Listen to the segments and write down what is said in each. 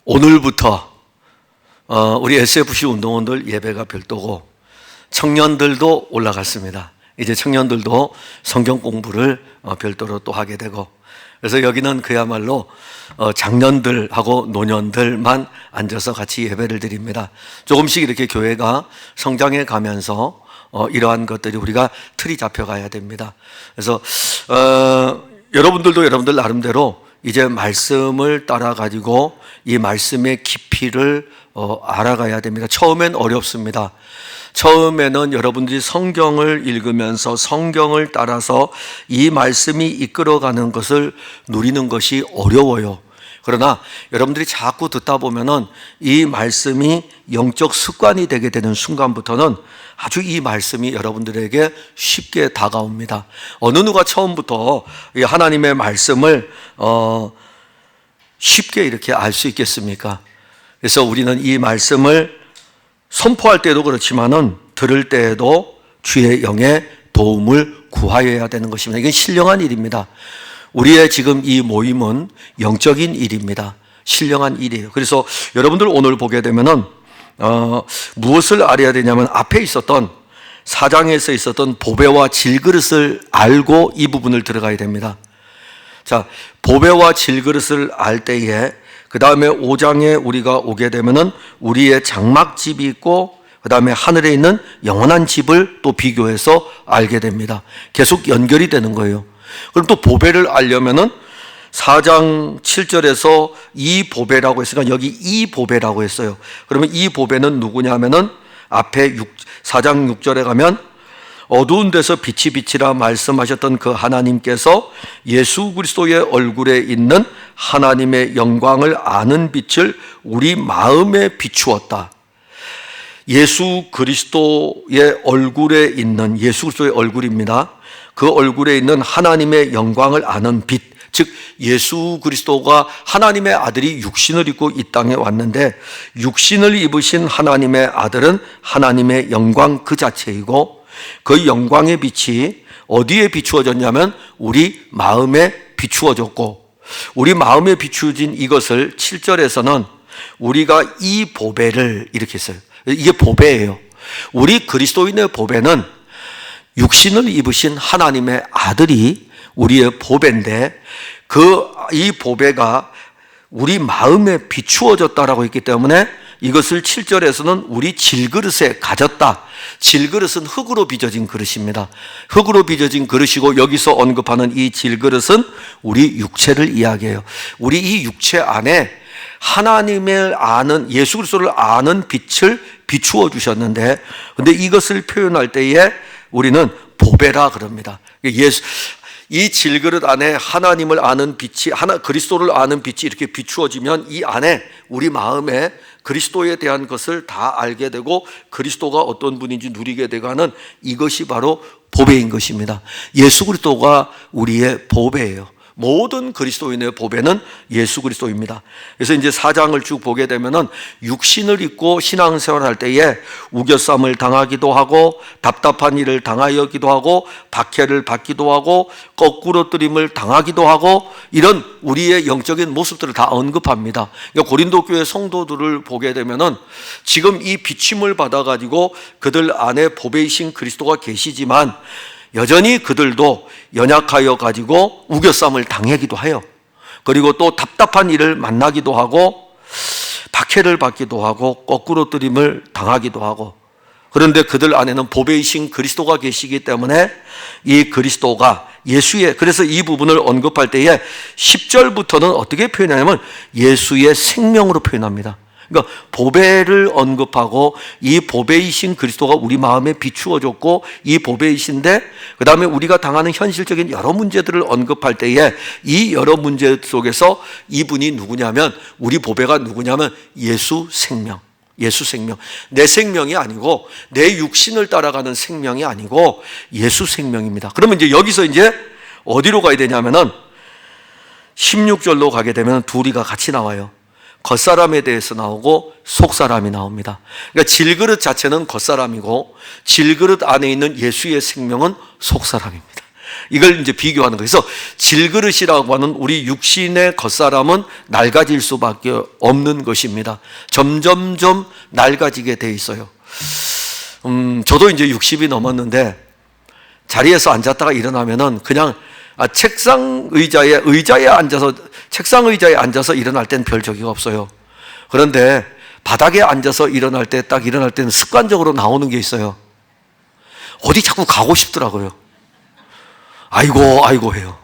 오늘부터 우리 SFC 운동원들 예배가 별도고 청년들도 올라갔습니다. 이제 청년들도 성경 공부를 별도로 또 하게 되고, 그래서 여기는 그야말로 장년들하고 노년들만 앉아서 같이 예배를 드립니다. 조금씩 이렇게 교회가 성장해 가면서 이러한 것들이 우리가 틀이 잡혀가야 됩니다. 그래서 여러분들도 여러분들 나름대로 이제 말씀을 따라 가지고 이 말씀의 깊이를 알아가야 됩니다. 처음엔 어렵습니다. 처음에는 여러분들이 성경을 읽으면서 성경을 따라서 이 말씀이 이끌어가는 것을 누리는 것이 어려워요. 그러나 여러분들이 자꾸 듣다 보면은 이 말씀이 영적 습관이 되게 되는 순간부터는 아주 이 말씀이 여러분들에게 쉽게 다가옵니다. 어느 누가 처음부터 이 하나님의 말씀을 쉽게 이렇게 알 수 있겠습니까? 그래서 우리는 이 말씀을 선포할 때도 그렇지만은 들을 때에도 주의 영의 도움을 구하여야 되는 것입니다. 이건 신령한 일입니다. 우리의 지금 이 모임은 영적인 일입니다. 신령한 일이에요. 그래서 여러분들 오늘 보게 되면은 무엇을 알아야 되냐면 앞에 있었던 4장에서 있었던 보배와 질그릇을 알고 이 부분을 들어가야 됩니다. 자, 보배와 질그릇을 알 때에 그 다음에 5장에 우리가 오게 되면은 우리의 장막집이 있고 그 다음에 하늘에 있는 영원한 집을 또 비교해서 알게 됩니다. 계속 연결이 되는 거예요. 그럼 또 보배를 알려면은 4장 7절에서 이 보배라고 했으니까 여기 이 보배라고 했어요. 그러면 이 보배는 누구냐면은 앞에 4장 6절에 가면 어두운 데서 빛이 비치라 말씀하셨던 그 하나님께서 예수 그리스도의 얼굴에 있는 하나님의 영광을 아는 빛을 우리 마음에 비추었다. 예수 그리스도의 얼굴에 있는, 예수 그리스도의 얼굴입니다. 그 얼굴에 있는 하나님의 영광을 아는 빛, 즉 예수 그리스도가 하나님의 아들이 육신을 입고 이 땅에 왔는데 육신을 입으신 하나님의 아들은 하나님의 영광 그 자체이고 그 영광의 빛이 어디에 비추어졌냐면 우리 마음에 비추어졌고, 우리 마음에 비추어진 이것을 7절에서는 우리가 이 보배를 이렇게 했어요. 이게 보배예요. 우리 그리스도인의 보배는 육신을 입으신 하나님의 아들이 우리의 보배인데 이 보배가 우리 마음에 비추어졌다라고 했기 때문에 이것을 7절에서는 우리 질그릇에 가졌다. 질그릇은 흙으로 빚어진 그릇입니다. 흙으로 빚어진 그릇이고 여기서 언급하는 이 질그릇은 우리 육체를 이야기해요. 우리 이 육체 안에 하나님을 아는, 예수 그리스도를 아는 빛을 비추어 주셨는데, 근데 이것을 표현할 때에 우리는 보배라 그럽니다. 이 질그릇 안에 하나님을 아는 빛이, 그리스도를 아는 빛이 이렇게 비추어지면 이 안에 우리 마음에 그리스도에 대한 것을 다 알게 되고 그리스도가 어떤 분인지 누리게 되고 하는 이것이 바로 보배인 것입니다. 예수 그리스도가 우리의 보배예요. 모든 그리스도인의 보배는 예수 그리스도입니다. 그래서 이제 4장을 쭉 보게 되면은 육신을 입고 신앙생활을 할 때에 우겨쌈을 당하기도 하고 답답한 일을 당하여기도 하고 박해를 받기도 하고 거꾸로 뜨림을 당하기도 하고 이런 우리의 영적인 모습들을 다 언급합니다. 그러니까 고린도 교회 성도들을 보게 되면은 지금 이 비침을 받아가지고 그들 안에 보배이신 그리스도가 계시지만 여전히 그들도 연약하여 가지고 우겨쌈을 당하기도 해요. 그리고 또 답답한 일을 만나기도 하고 박해를 받기도 하고 거꾸로 뜨림을 당하기도 하고, 그런데 그들 안에는 보배이신 그리스도가 계시기 때문에 이 그리스도가 그래서 이 부분을 언급할 때에 10절부터는 어떻게 표현하냐면 예수의 생명으로 표현합니다. 그러니까 보배를 언급하고 이 보배이신 그리스도가 우리 마음에 비추어졌고 이 보배이신데 그 다음에 우리가 당하는 현실적인 여러 문제들을 언급할 때에 이 여러 문제 속에서 이분이 누구냐면, 우리 보배가 누구냐면 예수 생명. 내 생명이 아니고 내 육신을 따라가는 생명이 아니고 예수 생명입니다. 그러면 이제 여기서 이제 어디로 가야 되냐면은 16절로 가게 되면 둘이가 같이 나와요. 겉사람에 대해서 나오고 속사람이 나옵니다. 그러니까 질그릇 자체는 겉사람이고 질그릇 안에 있는 예수의 생명은 속사람입니다. 이걸 이제 비교하는 거예요. 그래서 질그릇이라고 하는 우리 육신의 겉사람은 낡아질 수밖에 없는 것입니다. 점점점 낡아지게 돼 있어요. 저도 이제 60이 넘었는데 자리에서 앉았다가 일어나면은 그냥 책상 의자에 앉아서 일어날 땐 별 적이 없어요. 그런데 바닥에 앉아서 일어날 때는 습관적으로 나오는 게 있어요. 어디 자꾸 가고 싶더라고요. 아이고 해요.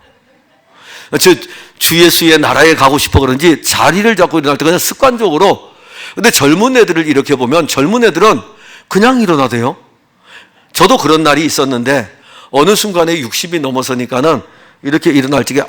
주 예수의 나라에 가고 싶어 그런지 자리를 잡고 일어날 때 그냥 습관적으로. 근데 젊은 애들을 이렇게 보면 젊은 애들은 그냥 일어나대요. 저도 그런 날이 있었는데 어느 순간에 60이 넘어서니까는 이렇게 일어날 적에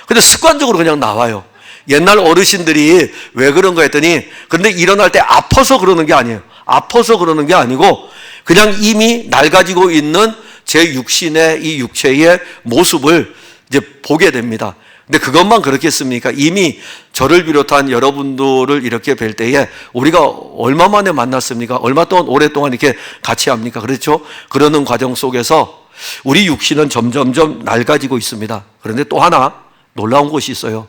근데 습관적으로 그냥 나와요. 옛날 어르신들이 왜 그런가 했더니 그런데 일어날 때 아파서 그러는 게 아니에요. 아파서 그러는 게 아니고 그냥 이미 낡아지고 있는 제 육신의 이 육체의 모습을 이제 보게 됩니다. 근데 그것만 그렇겠습니까? 이미 저를 비롯한 여러분들을 이렇게 뵐 때에 우리가 얼마 만에 만났습니까? 얼마 동안 오랫동안 이렇게 같이 합니까? 그렇죠? 그러는 과정 속에서 우리 육신은 점점점 낡아지고 있습니다. 그런데 또 하나 놀라운 것이 있어요.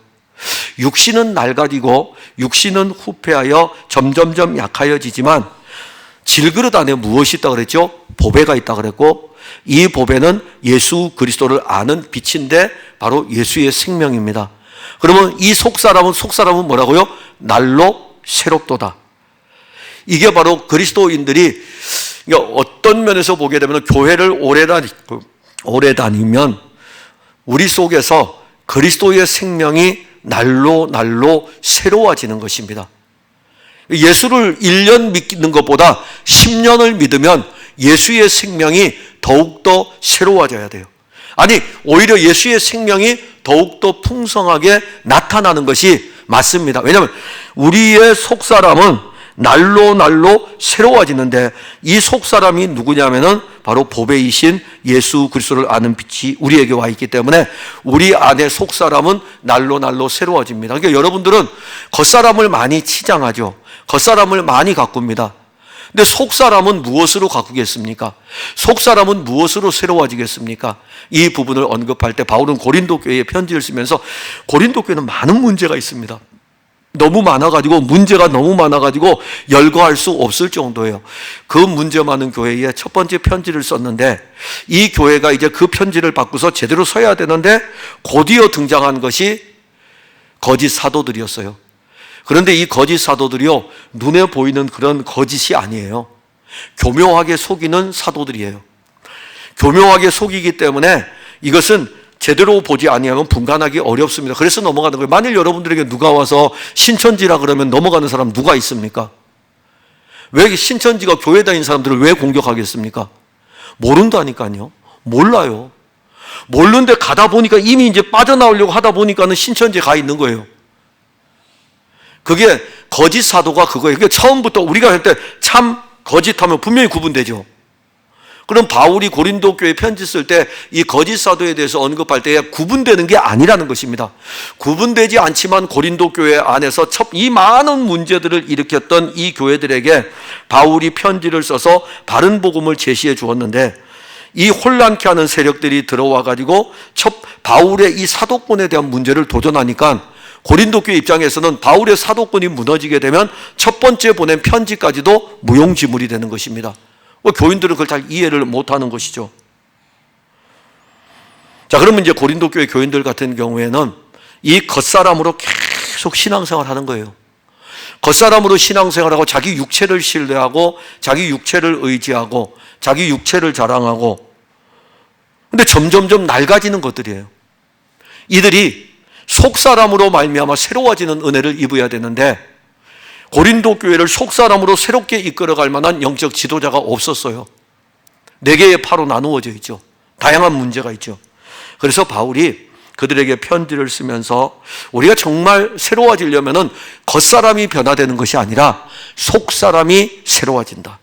육신은 낡아지고 육신은 후패하여 점점점 약하여지지만 질그릇 안에 무엇이 있다고 그랬죠? 보배가 있다고 그랬고 이 보배는 예수 그리스도를 아는 빛인데 바로 예수의 생명입니다. 그러면 이 속사람은 뭐라고요? 날로 새롭도다. 이게 바로 그리스도인들이 어떤 면에서 보게 되면 교회를 오래 다니면 우리 속에서 그리스도의 생명이 날로 새로워지는 것입니다. 예수를 1년 믿는 것보다 10년을 믿으면 예수의 생명이 더욱더 새로워져야 돼요. 아니, 오히려 예수의 생명이 더욱더 풍성하게 나타나는 것이 맞습니다. 왜냐하면 우리의 속사람은 날로 새로워지는데 이 속사람이 누구냐면은 바로 보배이신 예수 그리스도를 아는 빛이 우리에게 와 있기 때문에 우리 안에 속사람은 날로 새로워집니다. 그러니까 여러분들은 겉사람을 많이 치장하죠. 겉사람을 많이 가꿉니다. 근데 속사람은 무엇으로 가꾸겠습니까? 속사람은 무엇으로 새로워지겠습니까? 이 부분을 언급할 때 바울은 고린도 교회에 편지를 쓰면서 고린도 교회는 많은 문제가 있습니다. 문제가 너무 많아가지고 열거할 수 없을 정도예요. 그 문제 많은 교회에 첫 번째 편지를 썼는데 이 교회가 이제 그 편지를 받고서 제대로 써야 되는데 곧이어 등장한 것이 거짓 사도들이었어요. 그런데 이 거짓 사도들이요, 눈에 보이는 그런 거짓이 아니에요. 교묘하게 속이는 사도들이에요. 교묘하게 속이기 때문에 이것은 제대로 보지 아니하면 분간하기 어렵습니다. 그래서 넘어가는 거예요. 만일 여러분들에게 누가 와서 신천지라 그러면 넘어가는 사람 누가 있습니까? 왜 신천지가 교회 다니는 사람들을 왜 공격하겠습니까? 모른다니까요. 몰라요. 모르는데 가다 보니까 이미 이제 빠져나오려고 하다 보니까는 신천지에 가 있는 거예요. 그게 거짓 사도가 그거예요. 그러니까 처음부터 우리가 할 때 참 거짓하면 분명히 구분되죠. 그럼 바울이 고린도 교회에 편지 쓸 때 이 거짓 사도에 대해서 언급할 때에 구분되는 게 아니라는 것입니다. 구분되지 않지만 고린도 교회 안에서 이 많은 문제들을 일으켰던 이 교회들에게 바울이 편지를 써서 바른 복음을 제시해 주었는데 이 혼란케 하는 세력들이 들어와 가지고 바울의 이 사도권에 대한 문제를 도전하니까 고린도 교회 입장에서는 바울의 사도권이 무너지게 되면 첫 번째 보낸 편지까지도 무용지물이 되는 것입니다. 교인들은 그걸 잘 이해를 못하는 것이죠. 자, 그러면 이제 고린도 교회 교인들 같은 경우에는 이 겉사람으로 계속 신앙생활 하는 거예요. 겉사람으로 신앙생활하고 자기 육체를 신뢰하고 자기 육체를 의지하고 자기 육체를 자랑하고, 근데 점점점 낡아지는 것들이에요. 이들이 속사람으로 말미암아 새로워지는 은혜를 입어야 되는데 고린도 교회를 속사람으로 새롭게 이끌어갈 만한 영적 지도자가 없었어요. 4개의 파로 나누어져 있죠. 다양한 문제가 있죠. 그래서 바울이 그들에게 편지를 쓰면서 우리가 정말 새로워지려면은 겉사람이 변화되는 것이 아니라 속사람이 새로워진다.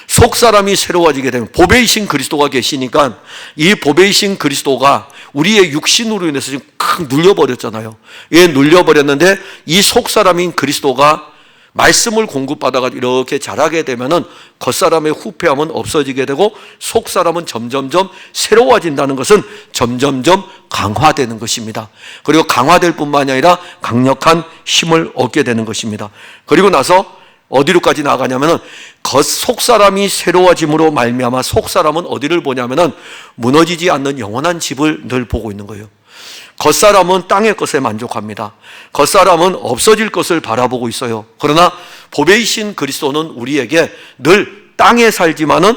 속사람이 새로워지게 되면 보배이신 그리스도가 계시니까 이 보배이신 그리스도가 우리의 육신으로 인해서 지금 칵 눌려버렸잖아요. 예, 눌려버렸는데 이 속사람인 그리스도가 말씀을 공급받아가지고 이렇게 자라게 되면은 겉사람의 후패함은 없어지게 되고 속사람은 점점점 새로워진다는 것은 점점점 강화되는 것입니다. 그리고 강화될 뿐만이 아니라 강력한 힘을 얻게 되는 것입니다. 그리고 나서 어디로까지 나아가냐면은 속사람이 새로워짐으로 말미암아 속사람은 어디를 보냐면은 무너지지 않는 영원한 집을 늘 보고 있는 거예요. 겉사람은 땅의 것에 만족합니다. 겉사람은 없어질 것을 바라보고 있어요. 그러나 보배이신 그리스도는 우리에게 늘 땅에 살지만은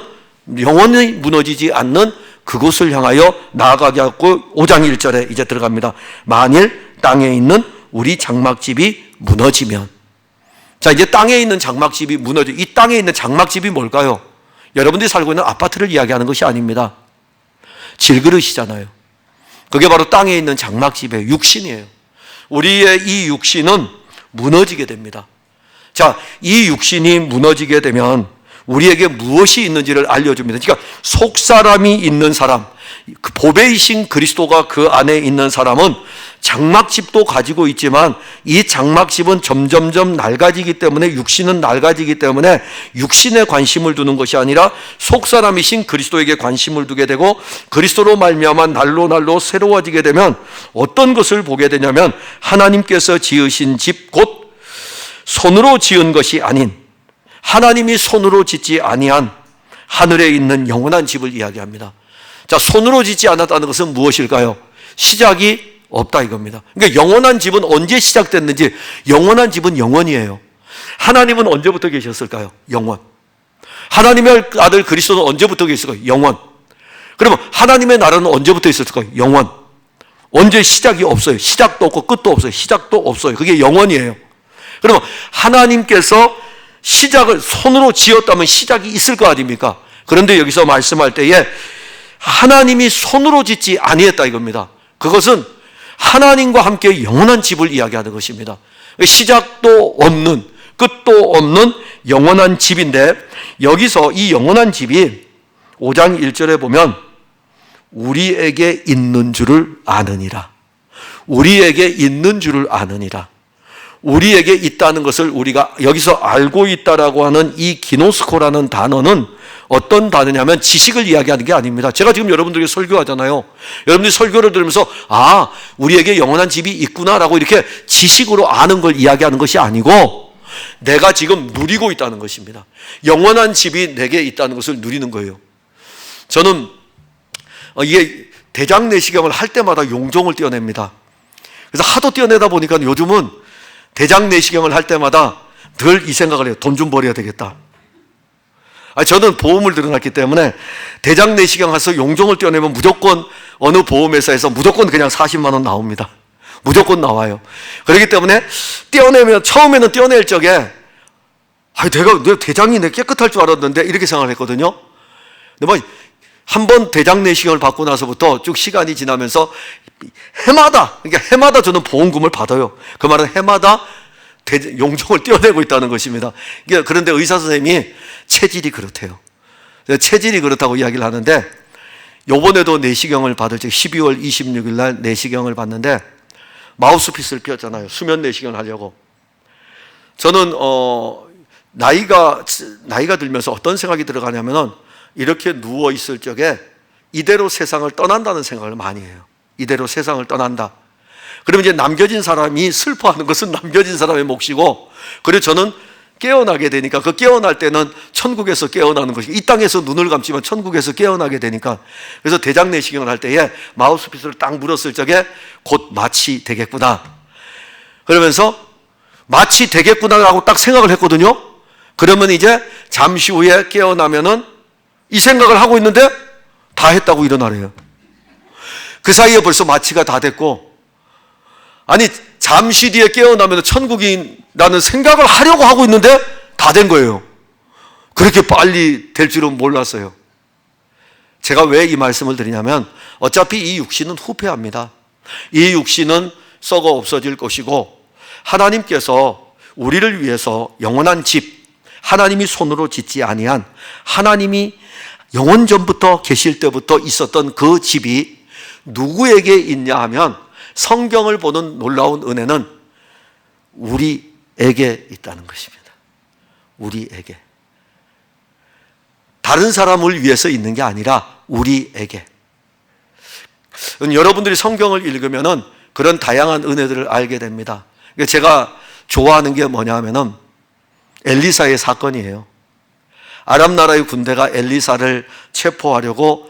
영원히 무너지지 않는 그곳을 향하여 나아가게 하고 5장 1절에 이제 들어갑니다. 만일 땅에 있는 우리 장막집이 무너지면, 자, 이제 땅에 있는 장막집이 무너져. 이 땅에 있는 장막집이 뭘까요? 여러분들이 살고 있는 아파트를 이야기하는 것이 아닙니다. 질그릇이잖아요. 그게 바로 땅에 있는 장막집의 육신이에요. 우리의 이 육신은 무너지게 됩니다. 자, 이 육신이 무너지게 되면 우리에게 무엇이 있는지를 알려줍니다. 그러니까 속사람이 있는 사람, 그 보배이신 그리스도가 그 안에 있는 사람은 장막집도 가지고 있지만 이 장막집은 점점점 낡아지기 때문에, 육신은 낡아지기 때문에 육신에 관심을 두는 것이 아니라 속사람이신 그리스도에게 관심을 두게 되고, 그리스도로 말미암아 날로 새로워지게 되면 어떤 것을 보게 되냐면 하나님께서 지으신 집, 곧 손으로 지은 것이 아닌, 하나님이 손으로 짓지 아니한 하늘에 있는 영원한 집을 이야기합니다. 자, 손으로 짓지 않았다는 것은 무엇일까요? 시작이 없다 이겁니다. 그러니까 영원한 집은 언제 시작됐는지, 영원한 집은 영원이에요. 하나님은 언제부터 계셨을까요? 영원. 하나님의 아들 그리스도는 언제부터 계셨을까요? 영원. 그러면 하나님의 나라는 언제부터 있었을까요? 영원. 언제 시작이 없어요. 시작도 없고 끝도 없어요. 시작도 없어요. 그게 영원이에요. 그러면 하나님께서 시작을 손으로 지었다면 시작이 있을 거 아닙니까? 그런데 여기서 말씀할 때에 하나님이 손으로 짓지 아니했다 이겁니다. 그것은 하나님과 함께 영원한 집을 이야기하는 것입니다. 시작도 없는, 끝도 없는 영원한 집인데, 여기서 이 영원한 집이 5장 1절에 보면 우리에게 있는 줄을 아느니라. 우리에게 있는 줄을 아느니라. 우리에게 있다는 것을 우리가 여기서 알고 있다라고 하는 이 기노스코라는 단어는 어떤 단어냐면 지식을 이야기하는 게 아닙니다. 제가 지금 여러분들에게 설교하잖아요. 여러분들이 설교를 들으면서 아, 우리에게 영원한 집이 있구나라고 이렇게 지식으로 아는 걸 이야기하는 것이 아니고 내가 지금 누리고 있다는 것입니다. 영원한 집이 내게 있다는 것을 누리는 거예요. 저는 이게 대장 내시경을 할 때마다 용종을 떼어냅니다. 그래서 하도 떼어내다 보니까 요즘은 대장 내시경을 할 때마다 늘 이 생각을 해요. 돈 좀 벌어야 되겠다. 저는 보험을 들어놨기 때문에 대장 내시경 해서 용종을 떼어내면 무조건 어느 보험회사에서 무조건 그냥 40만 원 나옵니다. 무조건 나와요. 그렇기 때문에 떼어내면, 처음에는 떼어낼 적에 내 대장이 내 깨끗할 줄 알았는데 이렇게 생각을 했거든요. 근데 한번 대장 내시경을 받고 나서부터 쭉 시간이 지나면서 해마다 저는 보험금을 받아요. 그 말은 해마다 용종을 떼어내고 있다는 것입니다. 그런데 의사 선생님이 체질이 그렇대요. 체질이 그렇다고 이야기를 하는데, 요번에도 내시경을 받을 때 12월 26일 날 내시경을 받는데 마우스피스를 꼈잖아요. 수면 내시경을 하려고. 저는 나이가 들면서 어떤 생각이 들어가냐면은 이렇게 누워 있을 적에 이대로 세상을 떠난다는 생각을 많이 해요. 이대로 세상을 떠난다. 그러면 이제 남겨진 사람이 슬퍼하는 것은 남겨진 사람의 몫이고, 그리고 저는 깨어나게 되니까, 그 깨어날 때는 천국에서 깨어나는 것이, 이 땅에서 눈을 감지만 천국에서 깨어나게 되니까, 그래서 대장 내시경을 할 때에 마우스피스를 딱 물었을 적에 곧 마취 되겠구나. 그러면서 마취 되겠구나라고 딱 생각을 했거든요. 그러면 이제 잠시 후에 깨어나면은 이 생각을 하고 있는데 다 했다고 일어나래요. 그 사이에 벌써 마취가 다 됐고, 아니 잠시 뒤에 깨어나면 천국이라는 생각을 하려고 하고 있는데 다 된 거예요. 그렇게 빨리 될 줄은 몰랐어요. 제가 왜 이 말씀을 드리냐면 어차피 이 육신은 후패합니다. 이 육신은 썩어 없어질 것이고, 하나님께서 우리를 위해서 영원한 집, 하나님이 손으로 짓지 아니한, 하나님이 영원 전부터 계실 때부터 있었던 그 집이 누구에게 있냐 하면, 성경을 보는 놀라운 은혜는 우리에게 있다는 것입니다. 우리에게. 다른 사람을 위해서 있는 게 아니라 우리에게. 여러분들이 성경을 읽으면은 그런 다양한 은혜들을 알게 됩니다. 제가 좋아하는 게 뭐냐면은 엘리사의 사건이에요. 아람 나라의 군대가 엘리사를 체포하려고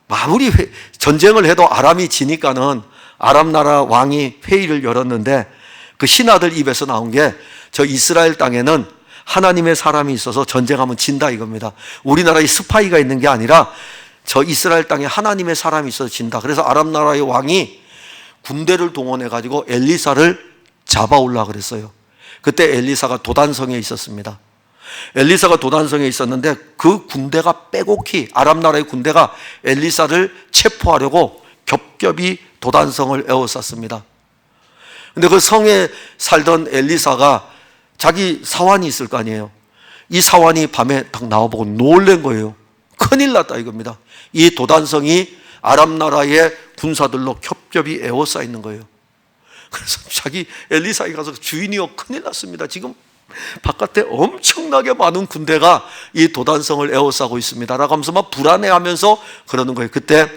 아무리 전쟁을 해도 아람이 지니까는 아람 나라 왕이 회의를 열었는데 그 신하들 입에서 나온 게 저 이스라엘 땅에는 하나님의 사람이 있어서 전쟁하면 진다 이겁니다. 우리나라에 스파이가 있는 게 아니라 저 이스라엘 땅에 하나님의 사람이 있어서 진다. 그래서 아람 나라의 왕이 군대를 동원해 가지고 엘리사를 잡아오려고 그랬어요. 그때 엘리사가 도단성에 있었습니다. 엘리사가 도단성에 있었는데 그 군대가 빼곡히 아람 나라의 군대가 엘리사를 체포하려고 겹겹이 도단성을 에워쌌습니다. 근데 그 성에 살던 엘리사가 자기 사환이 있을 거 아니에요. 이 사환이 밤에 딱 나와보고 놀란 거예요. 큰일 났다 이겁니다. 이 도단성이 아람 나라의 군사들로 겹겹이 에워싸 있는 거예요. 그래서 자기 엘리사에 가서 주인이요 큰일 났습니다. 지금 바깥에 엄청나게 많은 군대가 이 도단성을 에워싸고 있습니다 라고 하면서 막 불안해하면서 그러는 거예요. 그때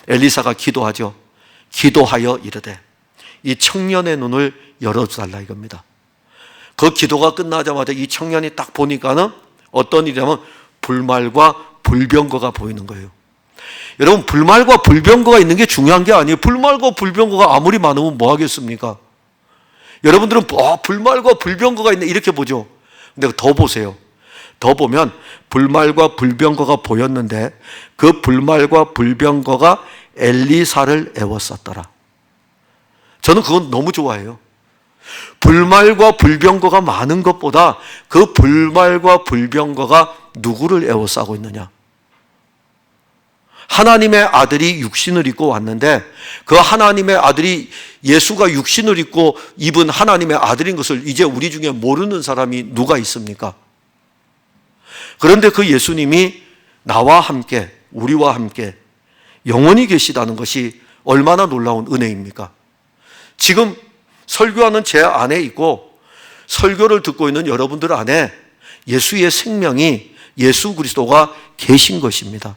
엘리사가 기도하죠. 기도하여 이르되 이 청년의 눈을 열어달라 이겁니다. 그 기도가 끝나자마자 이 청년이 딱 보니까는 어떤 일이냐면 불말과 불병거가 보이는 거예요. 여러분, 불말과 불병거가 있는 게 중요한 게 아니에요. 불말과 불병거가 아무리 많으면 뭐 하겠습니까? 여러분들은 불말과 불병거가 있네 이렇게 보죠. 근데 더 보세요. 더 보면 불말과 불병거가 보였는데 그 불말과 불병거가 엘리사를 에워쌌더라. 저는 그건 너무 좋아해요. 불말과 불병거가 많은 것보다 그 불말과 불병거가 누구를 에워싸고 있느냐? 하나님의 아들이 육신을 입고 왔는데 그 하나님의 아들이 예수가 육신을 입고 입은 하나님의 아들인 것을 이제 우리 중에 모르는 사람이 누가 있습니까? 그런데 그 예수님이 나와 함께, 우리와 함께 영원히 계시다는 것이 얼마나 놀라운 은혜입니까? 지금 설교하는 제 안에 있고 설교를 듣고 있는 여러분들 안에 예수의 생명이 예수 그리스도가 계신 것입니다.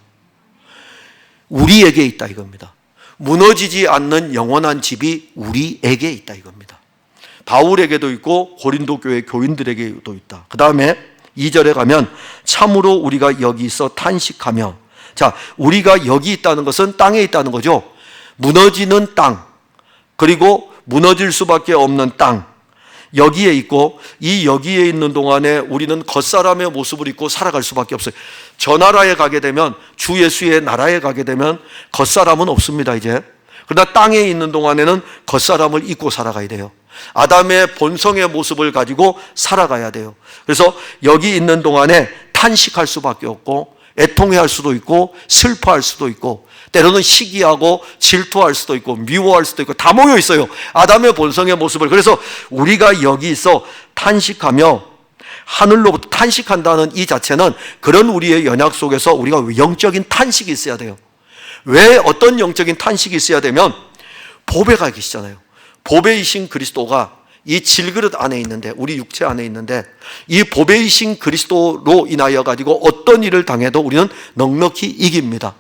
우리에게 있다 이겁니다. 무너지지 않는 영원한 집이 우리에게 있다 이겁니다. 바울에게도 있고 고린도 교회 교인들에게도 있다. 그 다음에 2절에 가면 참으로 우리가 여기 있어 탄식하며, 자, 우리가 여기 있다는 것은 땅에 있다는 거죠. 무너지는 땅, 그리고 무너질 수밖에 없는 땅, 여기에 있고 이 여기에 있는 동안에 우리는 겉사람의 모습을 입고 살아갈 수밖에 없어요. 저 나라에 가게 되면, 주 예수의 나라에 가게 되면 겉사람은 없습니다 이제. 그러나 땅에 있는 동안에는 겉사람을 입고 살아가야 돼요. 아담의 본성의 모습을 가지고 살아가야 돼요. 그래서 여기 있는 동안에 탄식할 수밖에 없고 애통해할 수도 있고 슬퍼할 수도 있고 때로는 시기하고 질투할 수도 있고 미워할 수도 있고 다 모여 있어요. 아담의 본성의 모습을. 그래서 우리가 여기 있어 탄식하며, 하늘로부터 탄식한다는 이 자체는 그런 우리의 연약 속에서 우리가 영적인 탄식이 있어야 돼요. 왜 어떤 영적인 탄식이 있어야 되면 보배가 계시잖아요. 보배이신 그리스도가 이 질그릇 안에 있는데, 우리 육체 안에 있는데, 이 보배이신 그리스도로 인하여 가지고 어떤 일을 당해도 우리는 넉넉히 이깁니다.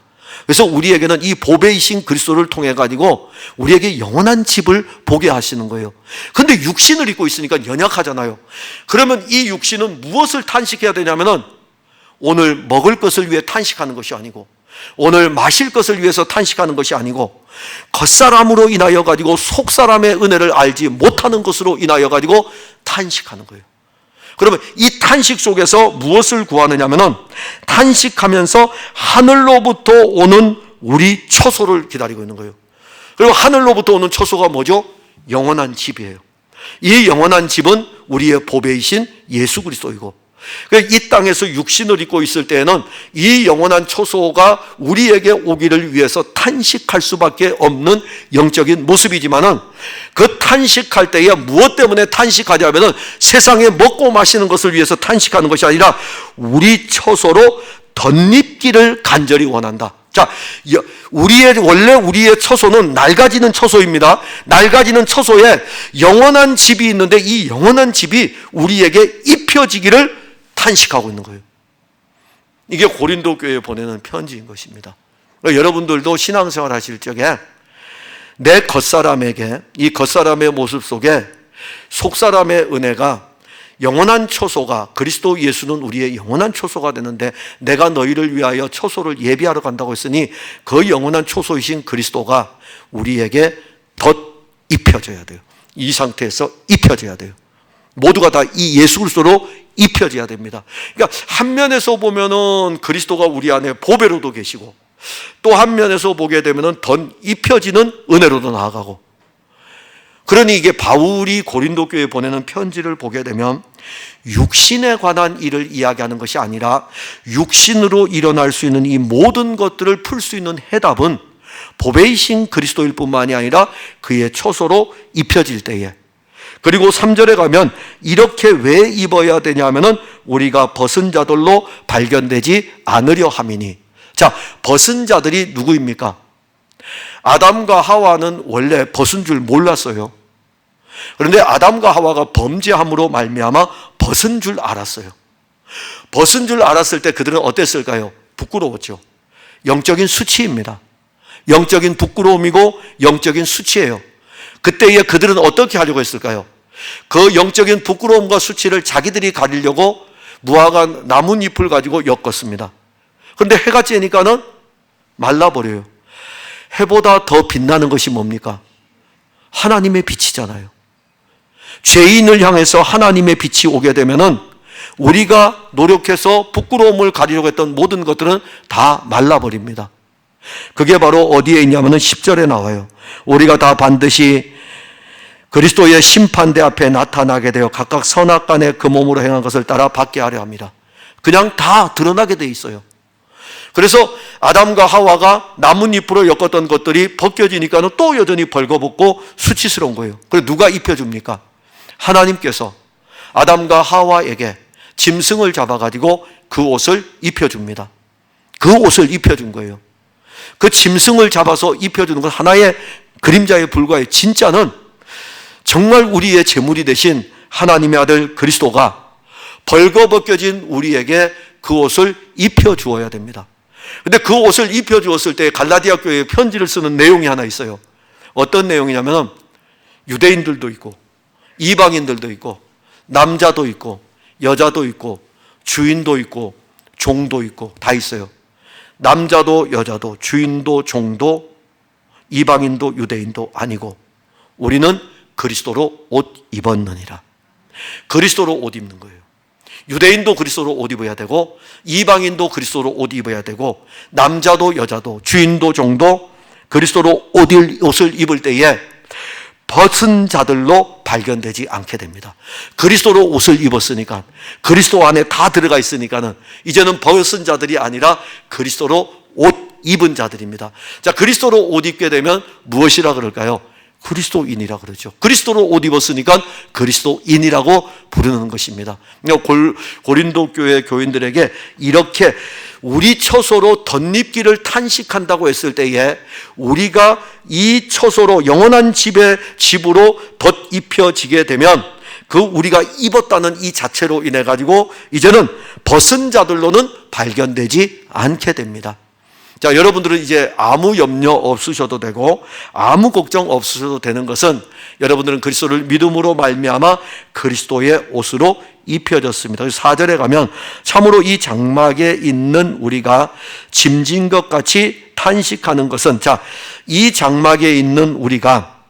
그래서 우리에게는 이 보배이신 그리스도를 통해 가지고 우리에게 영원한 집을 보게 하시는 거예요. 근데 육신을 입고 있으니까 연약하잖아요. 그러면 이 육신은 무엇을 탄식해야 되냐면은 오늘 먹을 것을 위해 탄식하는 것이 아니고, 오늘 마실 것을 위해서 탄식하는 것이 아니고, 겉사람으로 인하여 가지고 속사람의 은혜를 알지 못하는 것으로 인하여 가지고 탄식하는 거예요. 그러면 이 탄식 속에서 무엇을 구하느냐면은 탄식하면서 하늘로부터 오는 우리 처소를 기다리고 있는 거예요. 그리고 하늘로부터 오는 처소가 뭐죠? 영원한 집이에요. 이 영원한 집은 우리의 보배이신 예수 그리스도이고, 이 땅에서 육신을 입고 있을 때에는 이 영원한 처소가 우리에게 오기를 위해서 탄식할 수밖에 없는 영적인 모습이지만은, 그 탄식할 때에 무엇 때문에 탄식하냐면은 세상에 먹고 마시는 것을 위해서 탄식하는 것이 아니라 우리 처소로 덧입기를 간절히 원한다. 자, 원래 우리의 처소는 낡아지는 처소입니다. 낡아지는 처소에 영원한 집이 있는데 이 영원한 집이 우리에게 입혀지기를 탄식하고 있는 거예요. 이게 고린도 교회에 보내는 편지인 것입니다. 여러분들도 신앙생활 하실 적에 내 겉사람에게, 이 겉사람의 모습 속에 속사람의 은혜가 영원한 처소가, 그리스도 예수는 우리의 영원한 처소가 되는데 내가 너희를 위하여 처소를 예비하러 간다고 했으니 그 영원한 처소이신 그리스도가 우리에게 덧 입혀져야 돼요. 이 상태에서 입혀져야 돼요. 모두가 다 이 예수 그리스도로 입혀져야 됩니다. 그러니까 한 면에서 보면은 그리스도가 우리 안에 보배로도 계시고 또 한 면에서 보게 되면은 덧 입혀지는 은혜로도 나아가고, 그러니 이게 바울이 고린도 교회에 보내는 편지를 보게 되면 육신에 관한 일을 이야기하는 것이 아니라 육신으로 일어날 수 있는 이 모든 것들을 풀 수 있는 해답은 보배이신 그리스도일 뿐만이 아니라 그의 처소로 입혀질 때에, 그리고 3절에 가면 이렇게 왜 입어야 되냐면은 우리가 벗은 자들로 발견되지 않으려 함이니. 자, 벗은 자들이 누구입니까? 아담과 하와는 원래 벗은 줄 몰랐어요. 그런데 아담과 하와가 범죄함으로 말미암아 벗은 줄 알았어요. 벗은 줄 알았을 때 그들은 어땠을까요? 부끄러웠죠. 영적인 수치입니다. 영적인 부끄러움이고 영적인 수치예요. 그때에 그들은 어떻게 하려고 했을까요? 그 영적인 부끄러움과 수치를 자기들이 가리려고 무화과 나뭇잎을 가지고 엮었습니다. 그런데 해가 쬐니까는 말라버려요. 해보다 더 빛나는 것이 뭡니까? 하나님의 빛이잖아요. 죄인을 향해서 하나님의 빛이 오게 되면은 우리가 노력해서 부끄러움을 가리려고 했던 모든 것들은 다 말라버립니다. 그게 바로 어디에 있냐면은 10절에 나와요. 우리가 다 반드시 그리스도의 심판대 앞에 나타나게 되어 각각 선악간에 그 몸으로 행한 것을 따라 받게 하려 합니다. 그냥 다 드러나게 돼 있어요. 그래서 아담과 하와가 나뭇잎으로 엮었던 것들이 벗겨지니까는 또 여전히 벌거벗고 수치스러운 거예요. 그래서 누가 입혀줍니까? 하나님께서 아담과 하와에게 짐승을 잡아가지고 그 옷을 입혀줍니다. 그 옷을 입혀준 거예요. 그 짐승을 잡아서 입혀주는 건 하나의 그림자에 불과해요. 진짜는 정말 우리의 제물이 되신 하나님의 아들 그리스도가 벌거벗겨진 우리에게 그 옷을 입혀주어야 됩니다. 그런데 그 옷을 입혀주었을 때 갈라디아 교회에 편지를 쓰는 내용이 하나 있어요. 어떤 내용이냐면 유대인들도 있고 이방인들도 있고 남자도 있고 여자도 있고 주인도 있고 종도 있고 다 있어요. 남자도 여자도 주인도 종도 이방인도 유대인도 아니고 우리는 그리스도로 옷 입었느니라. 그리스도로 옷 입는 거예요. 유대인도 그리스도로 옷 입어야 되고 이방인도 그리스도로 옷 입어야 되고 남자도 여자도 주인도 종도 그리스도로 옷을 입을 때에 벗은 자들로 발견되지 않게 됩니다. 그리스도로 옷을 입었으니까, 그리스도 안에 다 들어가 있으니까는 이제는 벗은 자들이 아니라 그리스도로 옷 입은 자들입니다. 자, 그리스도로 옷 입게 되면 무엇이라 그럴까요? 그리스도인이라 그러죠. 그리스도로 옷 입었으니까 그리스도인이라고 부르는 것입니다. 고린도 교회 교인들에게 이렇게 우리 처소로 덧입기를 탄식한다고 했을 때에 우리가 이 처소로 영원한 집으로 덧입혀지게 되면 그 우리가 입었다는 이 자체로 인해 가지고 이제는 벗은 자들로는 발견되지 않게 됩니다. 자, 여러분들은 이제 아무 염려 없으셔도 되고 아무 걱정 없으셔도 되는 것은 여러분들은 그리스도를 믿음으로 말미암아 그리스도의 옷으로 입혀졌습니다. 4절에 가면 참으로 이 장막에 있는 우리가 짐진 것 같이 탄식하는 것은, 자, 이 장막에 있는 우리가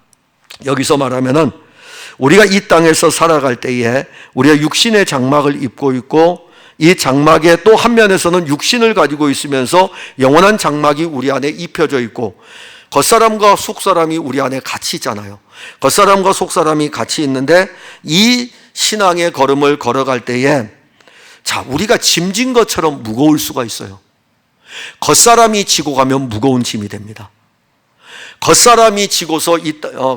여기서 말하면은 우리가 이 땅에서 살아갈 때에 우리가 육신의 장막을 입고 있고 이 장막의 또 한 면에서는 육신을 가지고 있으면서 영원한 장막이 우리 안에 입혀져 있고 겉사람과 속사람이 우리 안에 같이 있잖아요. 겉사람과 속사람이 같이 있는데 이 신앙의 걸음을 걸어갈 때에 자, 우리가 짐진 것처럼 무거울 수가 있어요. 겉사람이 지고 가면 무거운 짐이 됩니다. 겉사람이 지고서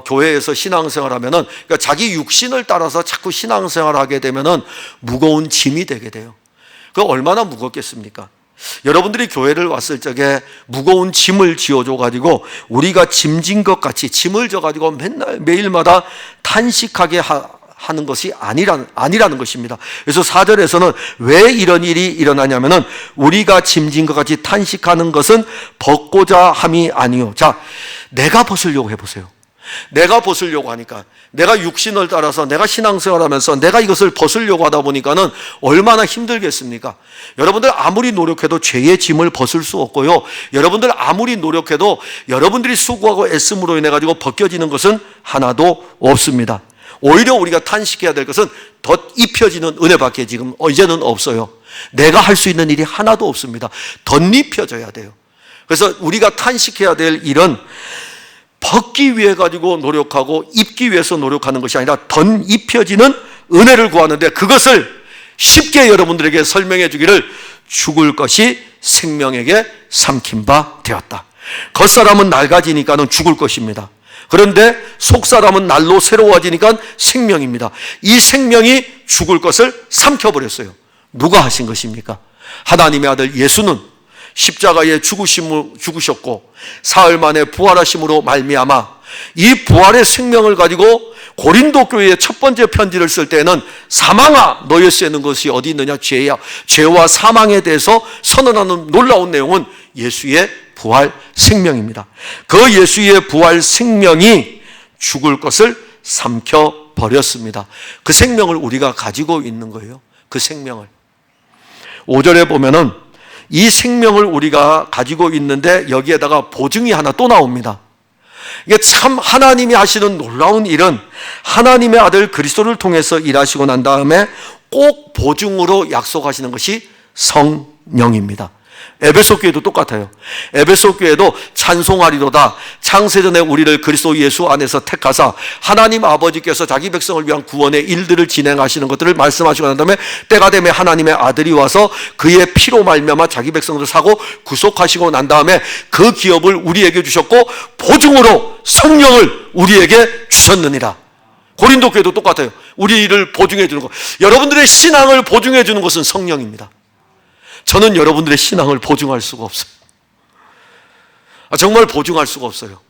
교회에서 신앙생활 하면은, 그러니까 자기 육신을 따라서 자꾸 신앙생활 하게 되면은 무거운 짐이 되게 돼요. 그 얼마나 무겁겠습니까? 여러분들이 교회를 왔을 적에 무거운 짐을 지어줘 가지고 우리가 짐진 것 같이 짐을 져 가지고 맨날 매일마다 탄식하게 하는 것이 아니라는 것입니다. 그래서 4절에서는 왜 이런 일이 일어나냐면은 우리가 짐진 것 같이 탄식하는 것은 벗고자 함이 아니요. 자, 내가 벗으려고 해보세요. 내가 벗으려고 하니까, 내가 육신을 따라서 내가 신앙생활하면서 내가 이것을 벗으려고 하다 보니까는 얼마나 힘들겠습니까? 여러분들 아무리 노력해도 죄의 짐을 벗을 수 없고요, 여러분들 아무리 노력해도 여러분들이 수고하고 애씀으로 인해 가지고 벗겨지는 것은 하나도 없습니다. 오히려 우리가 탄식해야 될 것은 덧 입혀지는 은혜밖에 지금 이제는 없어요. 내가 할 수 있는 일이 하나도 없습니다. 덧입혀져야 돼요. 그래서 우리가 탄식해야 될 일은 벗기 위해 가지고 노력하고 입기 위해서 노력하는 것이 아니라 덧입혀지는 은혜를 구하는데, 그것을 쉽게 여러분들에게 설명해 주기를 죽을 것이 생명에게 삼킨 바 되었다. 겉사람은 낡아지니까는 죽을 것입니다. 그런데 속사람은 날로 새로워지니까 생명입니다. 이 생명이 죽을 것을 삼켜버렸어요. 누가 하신 것입니까? 하나님의 아들 예수는 십자가에 죽으셨고 사흘 만에 부활하심으로 말미암아 이 부활의 생명을 가지고 고린도 교회의 첫 번째 편지를 쓸 때는 사망아 너의 쓰는 것이 어디 있느냐, 죄야. 죄와 사망에 대해서 선언하는 놀라운 내용은 예수의 부활 생명입니다. 그 예수의 부활 생명이 죽을 것을 삼켜 버렸습니다. 그 생명을 우리가 가지고 있는 거예요. 그 생명을 5절에 보면은 이 생명을 우리가 가지고 있는데 여기에다가 보증이 하나 또 나옵니다. 이게 참 하나님이 하시는 놀라운 일은 하나님의 아들 그리스도를 통해서 일하시고 난 다음에 꼭 보증으로 약속하시는 것이 성령입니다. 에베소 교회도 똑같아요. 에베소 교회도 찬송하리로다 창세전에 우리를 그리스도 예수 안에서 택하사 하나님 아버지께서 자기 백성을 위한 구원의 일들을 진행하시는 것들을 말씀하시고 난 다음에 때가 되면 하나님의 아들이 와서 그의 피로 말미암아 자기 백성들을 사고 구속하시고 난 다음에 그 기업을 우리에게 주셨고 보증으로 성령을 우리에게 주셨느니라. 고린도 교회도 똑같아요. 우리를 보증해 주는 것, 여러분들의 신앙을 보증해 주는 것은 성령입니다. 저는 여러분들의 신앙을 보증할 수가 없어요. 정말 보증할 수가 없어요.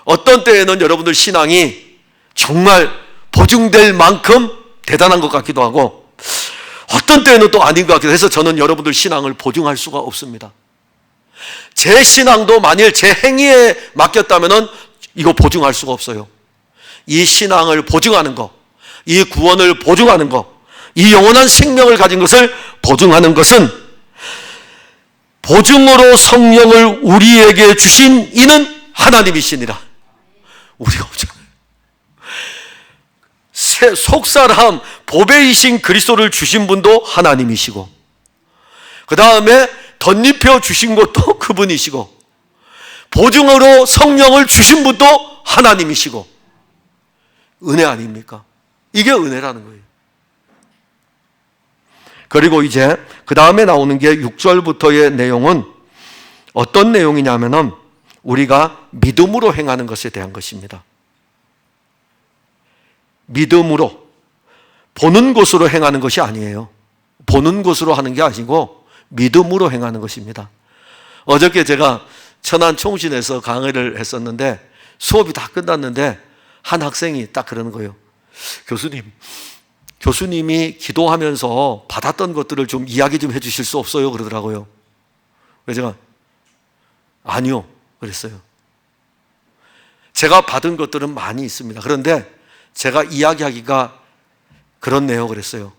어떤 때에는 여러분들 신앙이 정말 보증될 만큼 대단한 것 같기도 하고 어떤 때에는 또 아닌 것 같기도 해서 저는 여러분들 신앙을 보증할 수가 없습니다. 제 신앙도 만일 제 행위에 맡겼다면 이거 보증할 수가 없어요. 이 신앙을 보증하는 것, 이 구원을 보증하는 것, 이 영원한 생명을 가진 것을 보증하는 것은 보증으로 성령을 우리에게 주신 이는 하나님이시니라. 우리가 없잖아요. 속사람 보배이신 그리스도를 주신 분도 하나님이시고 그 다음에 덧입혀 주신 것도 그분이시고 보증으로 성령을 주신 분도 하나님이시고 은혜 아닙니까? 이게 은혜라는 거예요. 그리고 이제 그 다음에 나오는 게 6절부터의 내용은 어떤 내용이냐면은 우리가 믿음으로 행하는 것에 대한 것입니다. 믿음으로, 보는 것으로 행하는 것이 아니에요. 보는 것으로 하는 게 아니고 믿음으로 행하는 것입니다. 어저께 제가 천안 총신에서 강의를 했었는데 수업이 다 끝났는데 한 학생이 딱 그러는 거예요. 교수님이 기도하면서 받았던 것들을 좀 이야기 좀 해주실 수 없어요? 그러더라고요. 그래서 제가 아니요 그랬어요. 제가 받은 것들은 많이 있습니다. 그런데 제가 이야기하기가 그렇네요 그랬어요.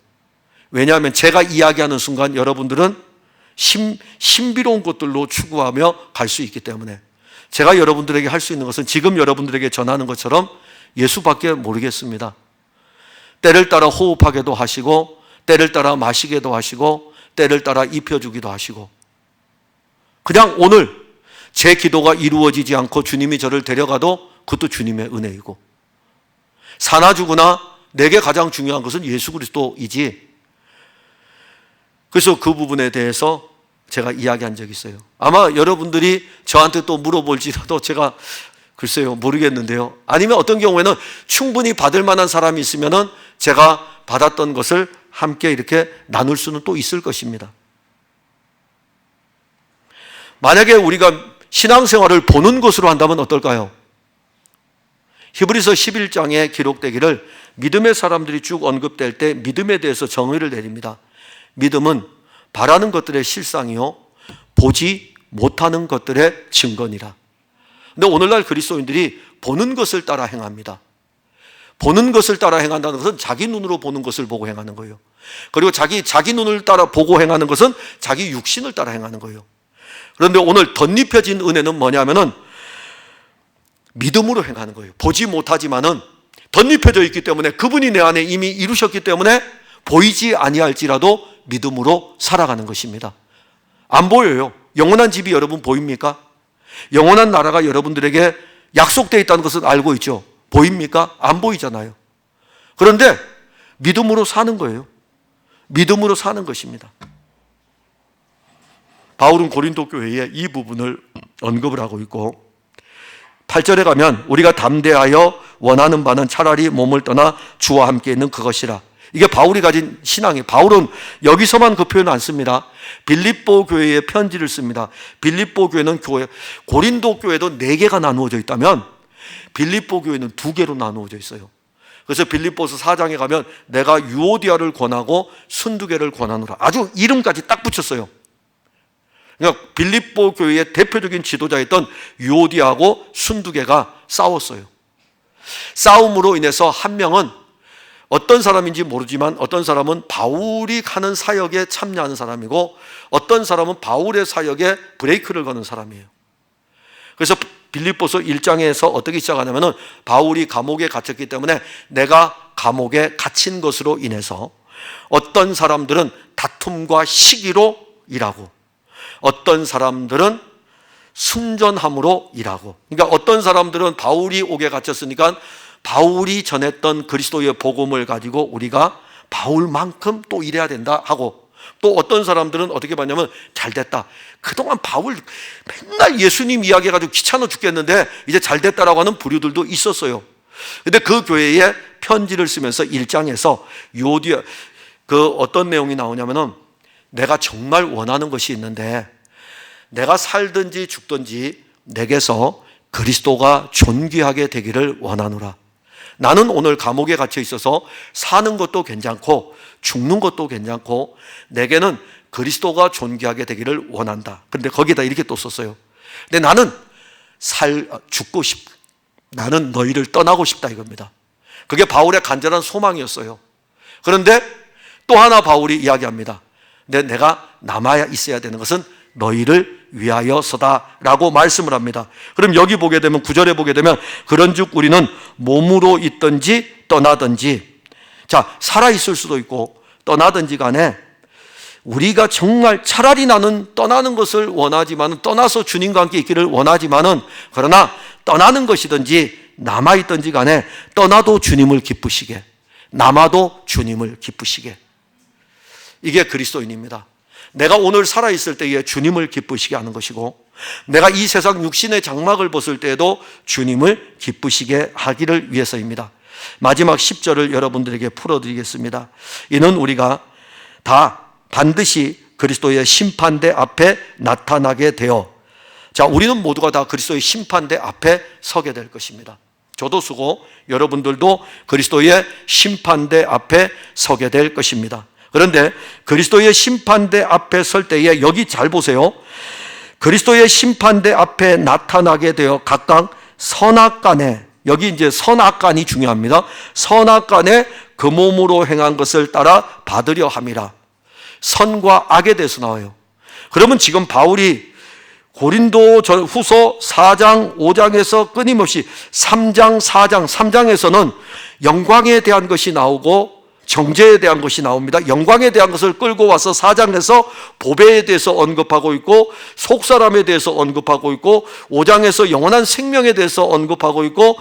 왜냐하면 제가 이야기하는 순간 여러분들은 신비로운 것들로 추구하며 갈 수 있기 때문에 제가 여러분들에게 할 수 있는 것은 지금 여러분들에게 전하는 것처럼 예수밖에 모르겠습니다. 때를 따라 호흡하게도 하시고 때를 따라 마시게도 하시고 때를 따라 입혀주기도 하시고 그냥 오늘 제 기도가 이루어지지 않고 주님이 저를 데려가도 그것도 주님의 은혜이고 사나 죽으나 내게 가장 중요한 것은 예수 그리스도이지. 그래서 그 부분에 대해서 제가 이야기한 적이 있어요. 아마 여러분들이 저한테 또 물어볼지라도 제가 글쎄요 모르겠는데요. 아니면 어떤 경우에는 충분히 받을 만한 사람이 있으면은 제가 받았던 것을 함께 이렇게 나눌 수는 또 있을 것입니다. 만약에 우리가 신앙생활을 보는 것으로 한다면 어떨까요? 히브리서 11장에 기록되기를 믿음의 사람들이 쭉 언급될 때 믿음에 대해서 정의를 내립니다. 믿음은 바라는 것들의 실상이요 보지 못하는 것들의 증거니라. 근데 오늘날 그리스도인들이 보는 것을 따라 행합니다. 보는 것을 따라 행한다는 것은 자기 눈으로 보는 것을 보고 행하는 거예요. 그리고 자기 눈을 따라 보고 행하는 것은 자기 육신을 따라 행하는 거예요. 그런데 오늘 덧입혀진 은혜는 뭐냐면은 믿음으로 행하는 거예요. 보지 못하지만은 덧입혀져 있기 때문에 그분이 내 안에 이미 이루셨기 때문에 보이지 아니할지라도 믿음으로 살아가는 것입니다. 안 보여요. 영원한 집이 여러분 보입니까? 영원한 나라가 여러분들에게 약속되어 있다는 것은 알고 있죠. 보입니까? 안 보이잖아요. 그런데 믿음으로 사는 거예요. 믿음으로 사는 것입니다. 바울은 고린도 교회에 이 부분을 언급을 하고 있고 8절에 가면 우리가 담대하여 원하는 바는 차라리 몸을 떠나 주와 함께 있는 그것이라. 이게 바울이 가진 신앙이에요. 바울은 여기서만 그 표현을 안 씁니다. 빌립보 교회에 편지를 씁니다. 빌립보 교회는 교회, 고린도 교회도 4개가 나누어져 있다면 빌립보 교회는 2개로 나누어져 있어요. 그래서 빌립보서 4장에 가면 내가 유오디아를 권하고 순두개를 권하노라. 아주 이름까지 딱 붙였어요. 그러니까 빌립보 교회의 대표적인 지도자였던 유오디아하고 순두개가 싸웠어요. 싸움으로 인해서 한 명은 어떤 사람인지 모르지만 어떤 사람은 바울이 하는 사역에 참여하는 사람이고 어떤 사람은 바울의 사역에 브레이크를 거는 사람이에요. 그래서 빌립보서 1장에서 어떻게 시작하냐면은 바울이 감옥에 갇혔기 때문에 내가 감옥에 갇힌 것으로 인해서 어떤 사람들은 다툼과 시기로 일하고 어떤 사람들은 순전함으로 일하고, 그러니까 어떤 사람들은 바울이 옥에 갇혔으니까 바울이 전했던 그리스도의 복음을 가지고 우리가 바울만큼 또 일해야 된다 하고, 또 어떤 사람들은 어떻게 봤냐면 잘됐다, 그동안 바울 맨날 예수님 이야기해가지고 귀찮아 죽겠는데 이제 잘됐다라고 하는 부류들도 있었어요. 근데 그 교회에 편지를 쓰면서 1장에서 요디아 그 어떤 내용이 나오냐면은 내가 정말 원하는 것이 있는데 내가 살든지 죽든지 내게서 그리스도가 존귀하게 되기를 원하노라. 나는 오늘 감옥에 갇혀 있어서 사는 것도 괜찮고 죽는 것도 괜찮고 내게는 그리스도가 존귀하게 되기를 원한다. 그런데 거기다 이렇게 또 썼어요. 근데 나는 죽고 싶다. 나는 너희를 떠나고 싶다 이겁니다. 그게 바울의 간절한 소망이었어요. 그런데 또 하나 바울이 이야기합니다. 근데 내가 남아야 있어야 되는 것은 너희를 위하여서다라고 말씀을 합니다. 그럼 여기 보게 되면 9절에 보게 되면 그런즉 우리는 몸으로 있든지 떠나든지, 자 살아있을 수도 있고 떠나든지 간에 우리가 정말 차라리 나는 떠나는 것을 원하지만 떠나서 주님과 함께 있기를 원하지만은 그러나 떠나는 것이든지 남아있든지 간에 떠나도 주님을 기쁘시게 남아도 주님을 기쁘시게, 이게 그리스도인입니다. 내가 오늘 살아있을 때에 주님을 기쁘시게 하는 것이고 내가 이 세상 육신의 장막을 벗을 때에도 주님을 기쁘시게 하기를 위해서입니다. 마지막 10절을 여러분들에게 풀어드리겠습니다. 이는 우리가 다 반드시 그리스도의 심판대 앞에 나타나게 되어, 자 우리는 모두가 다 그리스도의 심판대 앞에 서게 될 것입니다. 저도 쓰고 여러분들도 그리스도의 심판대 앞에 서게 될 것입니다. 그런데 그리스도의 심판대 앞에 설 때에 여기 잘 보세요. 그리스도의 심판대 앞에 나타나게 되어 각각 선악간에, 여기 이제 선악간이 중요합니다. 선악간에 그 몸으로 행한 것을 따라 받으려 함이라. 선과 악에 대해서 나와요. 그러면 지금 바울이 고린도 후서 4장 5장에서 끊임없이 3장 4장 3장에서는 영광에 대한 것이 나오고 정죄에 대한 것이 나옵니다. 영광에 대한 것을 끌고 와서 4장에서 보배에 대해서 언급하고 있고 속사람에 대해서 언급하고 있고 5장에서 영원한 생명에 대해서 언급하고 있고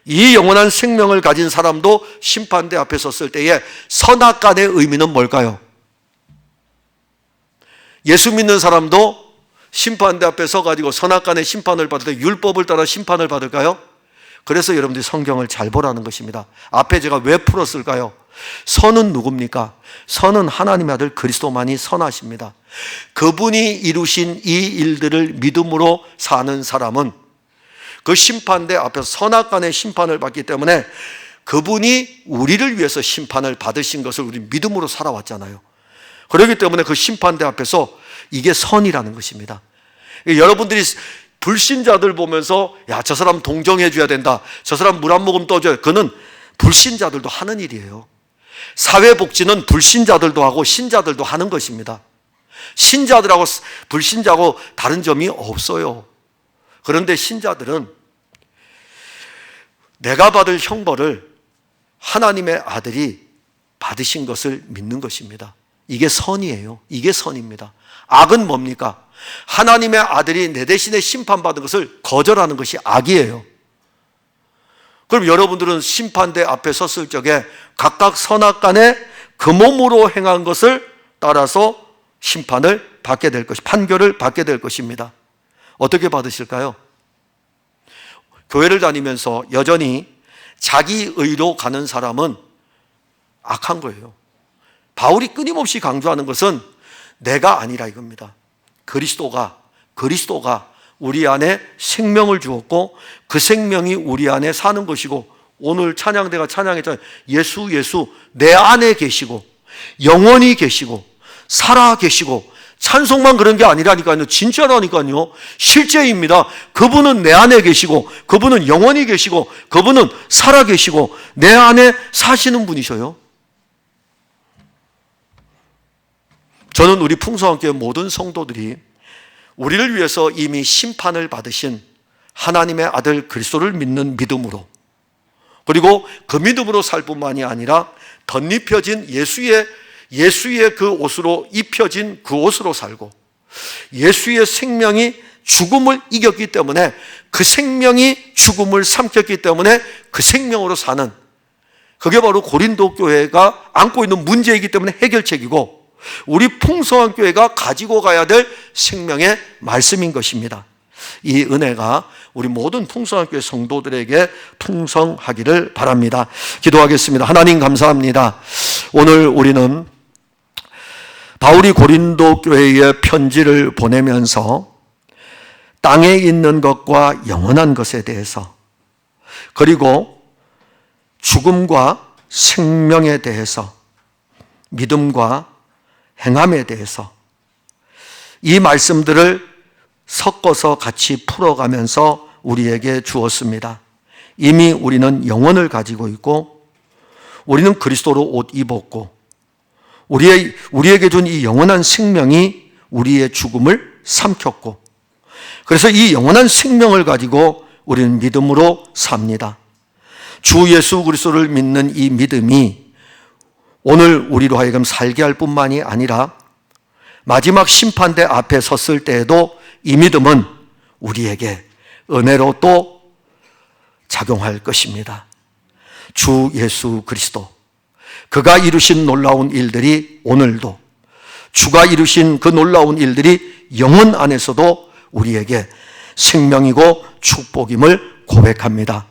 이 영원한 생명을 가진 사람도 심판대 앞에 섰을 때에 선악간의 의미는 뭘까요? 예수 믿는 사람도 심판대 앞에 서가지고 선악간의 심판을 받을 때 율법을 따라 심판을 받을까요? 그래서 여러분들이 성경을 잘 보라는 것입니다. 앞에 제가 왜 풀었을까요? 선은 누굽니까? 선은 하나님의 아들 그리스도만이 선하십니다. 그분이 이루신 이 일들을 믿음으로 사는 사람은 그 심판대 앞에서 선악간의 심판을 받기 때문에 그분이 우리를 위해서 심판을 받으신 것을 우리 믿음으로 살아왔잖아요. 그렇기 때문에 그 심판대 앞에서 이게 선이라는 것입니다. 여러분들이 불신자들 보면서 야, 저 사람 동정해 줘야 된다, 저 사람 물 한 모금 떠줘야, 그는 불신자들도 하는 일이에요. 사회복지는 불신자들도 하고 신자들도 하는 것입니다. 신자들하고 불신자하고 다른 점이 없어요. 그런데 신자들은 내가 받을 형벌을 하나님의 아들이 받으신 것을 믿는 것입니다. 이게 선이에요. 이게 선입니다. 악은 뭡니까? 하나님의 아들이 내 대신에 심판받은 것을 거절하는 것이 악이에요. 그럼 여러분들은 심판대 앞에 섰을 적에 각각 선악간에 그 몸으로 행한 것을 따라서 심판을 받게 될 것이, 판결을 받게 될 것입니다. 어떻게 받으실까요? 교회를 다니면서 여전히 자기 의로 가는 사람은 악한 거예요. 바울이 끊임없이 강조하는 것은 내가 아니라 이겁니다. 그리스도가 우리 안에 생명을 주었고 그 생명이 우리 안에 사는 것이고, 오늘 찬양대가 찬양했잖아요. 예수 내 안에 계시고 영원히 계시고 살아 계시고, 찬송만 그런 게 아니라니까요. 진짜라니까요. 실제입니다. 그분은 내 안에 계시고 그분은 영원히 계시고 그분은 살아 계시고 내 안에 사시는 분이셔요. 저는 우리 풍성한교회 모든 성도들이 우리를 위해서 이미 심판을 받으신 하나님의 아들 그리스도를 믿는 믿음으로, 그리고 그 믿음으로 살 뿐만이 아니라 덧입혀진 예수의 그 옷으로 입혀진 그 옷으로 살고, 예수의 생명이 죽음을 이겼기 때문에 그 생명이 죽음을 삼켰기 때문에 그 생명으로 사는, 그게 바로 고린도 교회가 안고 있는 문제이기 때문에 해결책이고 우리 풍성한 교회가 가지고 가야 될 생명의 말씀인 것입니다. 이 은혜가 우리 모든 풍성한 교회 성도들에게 풍성하기를 바랍니다. 기도하겠습니다. 하나님 감사합니다. 오늘 우리는 바울이 고린도 교회에 편지를 보내면서 땅에 있는 것과 영원한 것에 대해서, 그리고 죽음과 생명에 대해서, 믿음과 행함에 대해서 이 말씀들을 섞어서 같이 풀어가면서 우리에게 주었습니다. 이미 우리는 영혼을 가지고 있고 우리는 그리스도로 옷 입었고 우리에게 준 이 영원한 생명이 우리의 죽음을 삼켰고, 그래서 이 영원한 생명을 가지고 우리는 믿음으로 삽니다. 주 예수 그리스도를 믿는 이 믿음이 오늘 우리로 하여금 살게 할 뿐만이 아니라 마지막 심판대 앞에 섰을 때에도 이 믿음은 우리에게 은혜로 또 작용할 것입니다. 주 예수 그리스도, 그가 이루신 놀라운 일들이 오늘도, 주가 이루신 그 놀라운 일들이 영혼 안에서도 우리에게 생명이고 축복임을 고백합니다.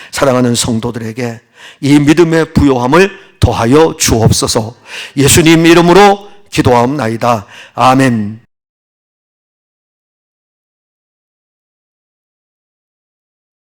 사랑하는 성도들에게 이 믿음의 부요함을 더하여 주옵소서. 예수님 이름으로 기도하옵나이다. 아멘.